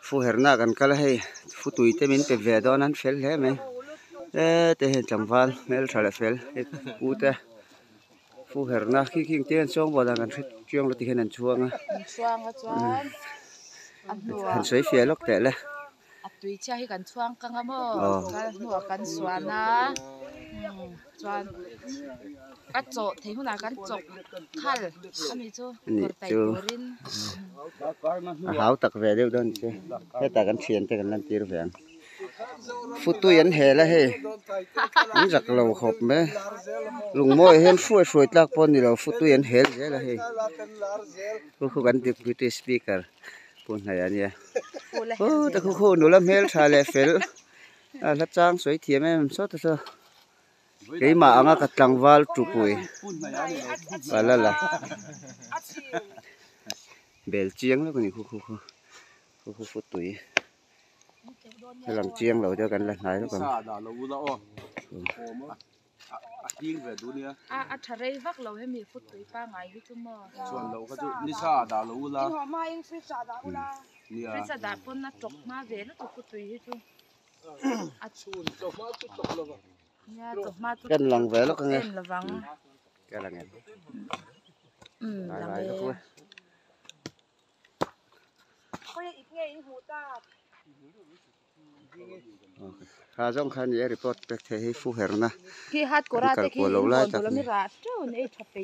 phu herna kan kala hei phu tui te min pe ve don an fel he me te hen changwal mel thale fel u te phu herna khi king te chong bola kan thit chiang lo ti hen an chuanga chuang a chuan han sei fia lok te le a tui cha hi kan chuang ka ngam ho kan nuwa kan suana chuan ka chaw thei huna kan chok khal ami chu kor tai turin hau tak ve deuh don che heta kan thian te kan lan tir veang phu tui an he la he an jak lo khop me lung moi hen fruai fruai tlak pon ni lo phu tui an hel je la he khu kan deputy speaker pun hai ania ta khu nu lam hel tha le fel la chang soi thiam em so ta so cái mà anga ka tlangwal trupui wala la bel chiang lo ni khu phu tui làm chiang lo choกันละไหนแล้วกันa thare vak lo he mi phut tui pa ngai hi chu mo chuan lo ka chu ni sa da lo la ho ma ing fri cha da ula fri cha da pon na tok ma ve na tu phut tui hi chu a chun tok ma chu tok lo nya tok ma tu kan lang ve lo ka nge lawang cái là nghe lang ve ko ye ik nge hu ta ha jong khan ye report pek the hi phu herna ki hat ko ra te ki lo la ko lo mi ra chu nei thape